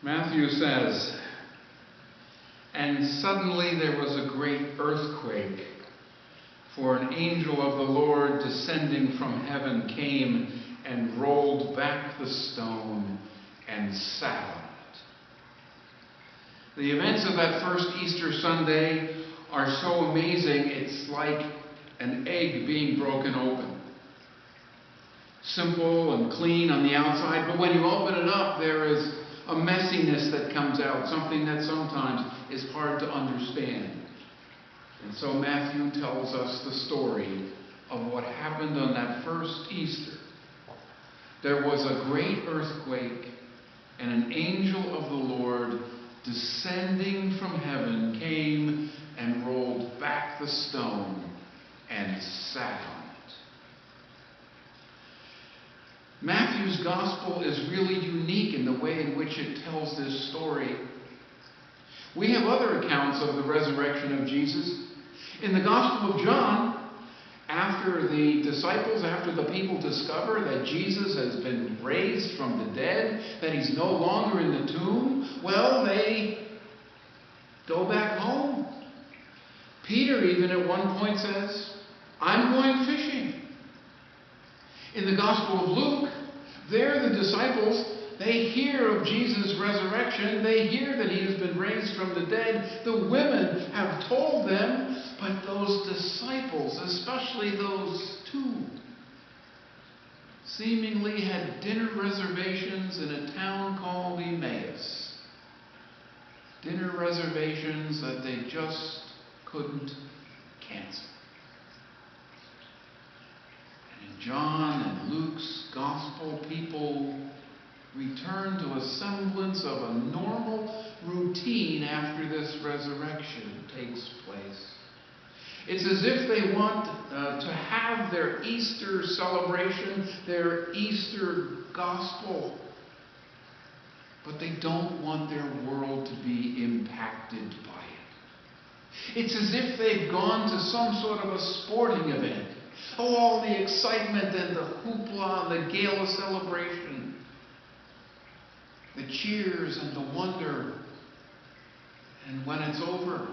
Matthew says, "And suddenly there was a great earthquake, for an angel of the Lord descending from heaven came and rolled back the stone and sat on it." The events of that first Easter Sunday are so amazing, it's like an egg being broken open. Simple and clean on the outside, but when you open it up, there is a messiness that comes out, something that sometimes is hard to understand. And so Matthew tells us the story of what happened on that first Easter. There was a great earthquake, and an angel of the Lord descending from heaven came and rolled back the stone and sat on it. Matthew's gospel is really unique in the way in which it tells this story. We have other accounts of the resurrection of Jesus. In the Gospel of John, after the people discover that Jesus has been raised from the dead, that he's no longer in the tomb, well, they go back home. Peter even at one point says, "I'm going fishing." In the Gospel of Luke, there the disciples, they hear of Jesus' resurrection. They hear that he has been raised from the dead. The women have told them, but those disciples, especially those two, seemingly had dinner reservations in a town called Emmaus. Dinner reservations that they just couldn't cancel. And in John and Luke's gospel, people return to a semblance of a normal routine after this resurrection takes place. It's as if they want to have their Easter celebration, their Easter gospel, but they don't want their world to be impacted by it. It's as if they've gone to some sort of a sporting event. Oh, all the excitement and the hoopla and the gala celebration, the cheers and the wonder. And when it's over,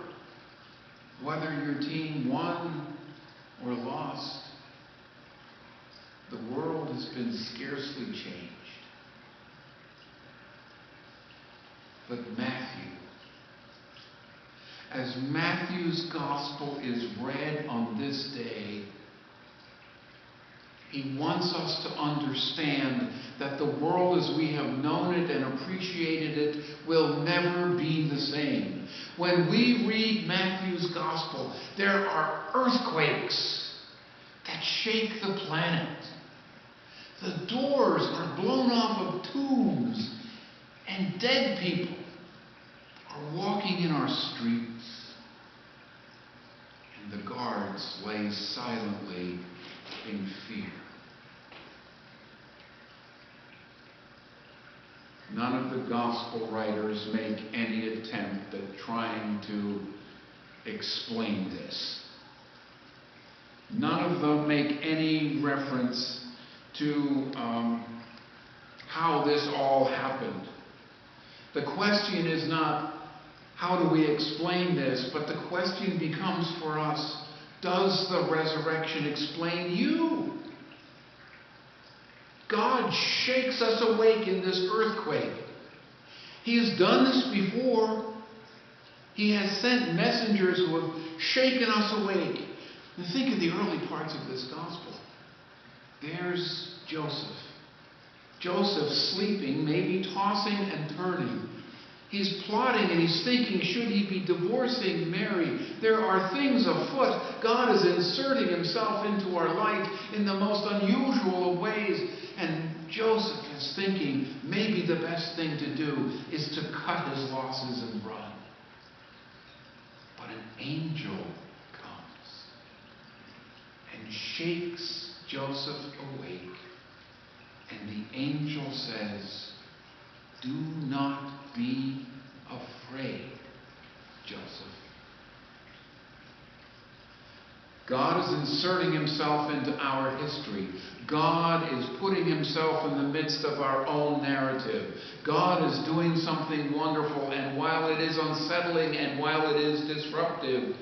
whether your team won or lost, the world has been scarcely changed. But Matthew, as Matthew's gospel is read on this day, he wants us to understand that the world as we have known it and appreciated it will never be the same. When we read Matthew's gospel, there are earthquakes that shake the planet. The doors are blown off of tombs, and dead people are walking in our streets. And the guards lay silently in fear. None of the gospel writers make any attempt at trying to explain this. None of them make any reference to how this all happened. The question is not, how do we explain this? But the question becomes for us, does the resurrection explain you? God shakes us awake in this earthquake. He has done this before. He has sent messengers who have shaken us awake. And think of the early parts of this gospel. There's Joseph. Joseph sleeping, maybe tossing and turning. He's plotting and he's thinking, should he be divorcing Mary? There are things afoot. God is inserting himself into our life in the most unusual of ways. And Joseph is thinking, maybe the best thing to do is to cut his losses and run. But an angel comes and shakes Joseph awake. And the angel says, "Do not be afraid, Joseph." God is inserting himself into our history. God is putting himself in the midst of our own narrative. God is doing something wonderful, and while it is unsettling and while it is disruptive,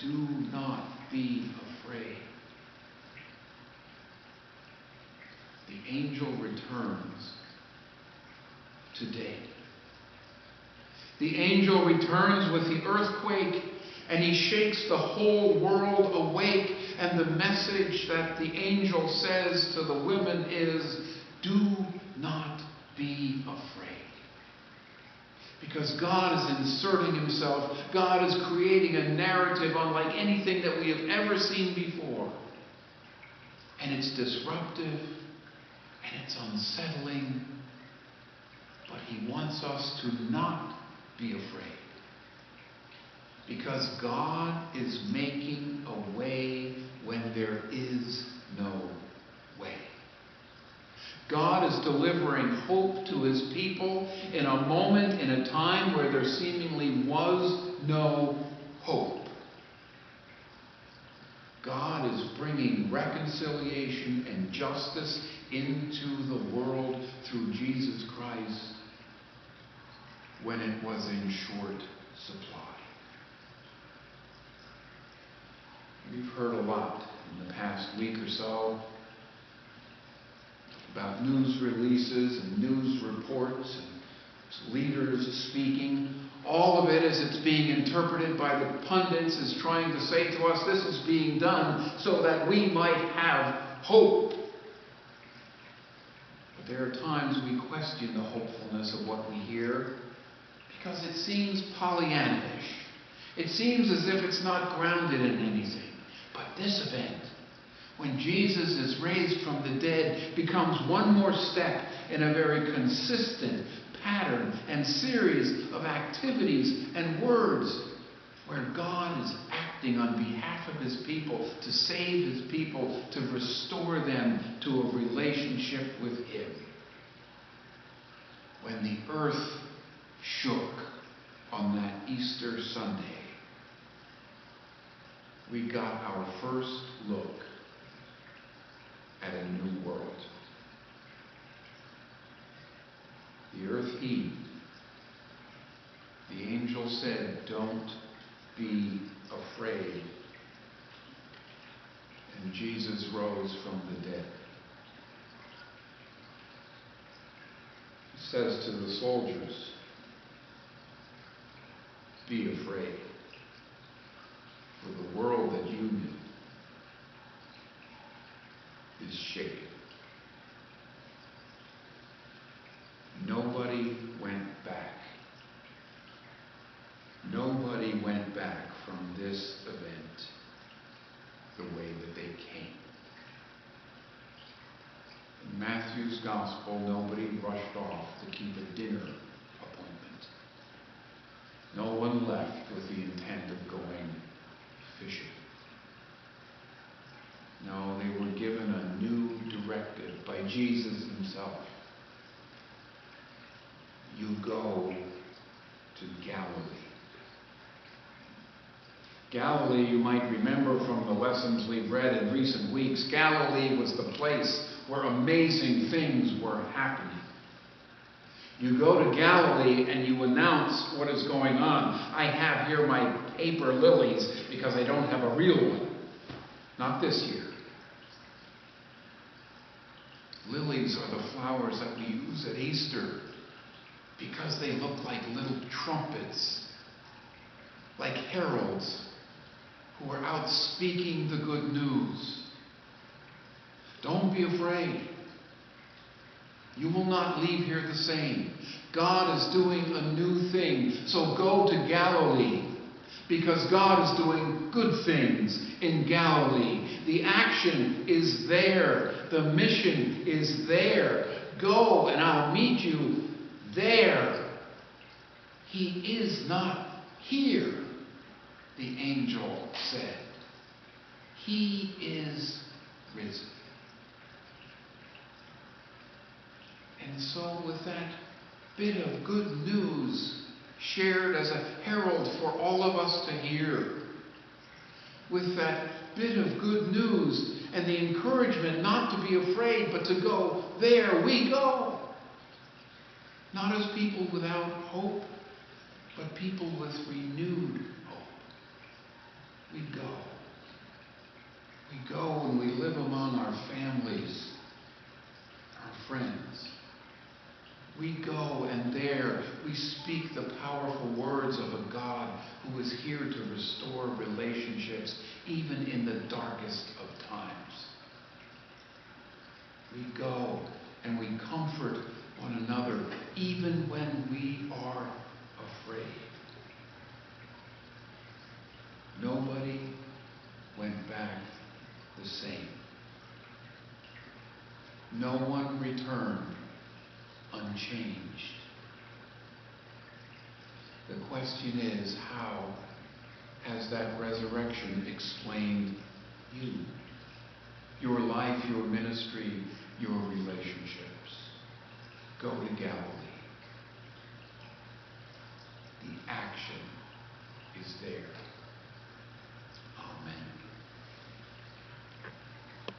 do not be afraid. The angel returns today. The angel returns with the earthquake, and he shakes the whole world awake. And the message that the angel says to the women is, do not be afraid. Because God is inserting himself. God is creating a narrative unlike anything that we have ever seen before. And it's disruptive, and it's unsettling. But he wants us to not be afraid. Because God is making a way when there is no way. God is delivering hope to his people in a moment, in a time where there seemingly was no hope. God is bringing reconciliation and justice into the world through Jesus Christ when it was in short supply. We've heard a lot in the past week or so about news releases and news reports and leaders speaking. All of it, as it's being interpreted by the pundits, is trying to say to us, this is being done so that we might have hope. But there are times we question the hopefulness of what we hear because it seems Pollyannish. It seems as if it's not grounded in anything. But this event, when Jesus is raised from the dead, becomes one more step in a very consistent pattern and series of activities and words where God is acting on behalf of his people to save his people, to restore them to a relationship with him. When the earth shook on that Easter Sunday, we got our first look at a new world. The earth heaved. The angel said, don't be afraid. And Jesus rose from the dead. He says to the soldiers, be afraid. For the world that you knew is shaken. Nobody went back. Nobody went back from this event the way that they came. In Matthew's Gospel, nobody rushed off to keep a dinner appointment. No one left with the intent of going fishing. No, they were given a new directive by Jesus himself. You go to Galilee. Galilee, you might remember from the lessons we've read in recent weeks, Galilee was the place where amazing things were happening. You go to Galilee and you announce what is going on. I have here my paper lilies because I don't have a real one. Not this year. Lilies are the flowers that we use at Easter because they look like little trumpets, like heralds who are out speaking the good news. Don't be afraid. You will not leave here the same. God is doing a new thing. So go to Galilee, because God is doing good things in Galilee. The action is there. The mission is there. Go and I'll meet you there. He is not here, the angel said. He is risen. And so with that bit of good news shared as a herald for all of us to hear, with that bit of good news and the encouragement not to be afraid, but to go, there we go. Not as people without hope, but people with renewed hope. We go. We go and we live among our families, our friends. We go and there we speak the powerful words of a God who is here to restore relationships even in the darkest of times. We go and we comfort one another even when we are afraid. Nobody went back the same. No one returned unchanged. The question is, how has that resurrection explained you? Your life, your ministry, your relationships. Go to Galilee. The action is there.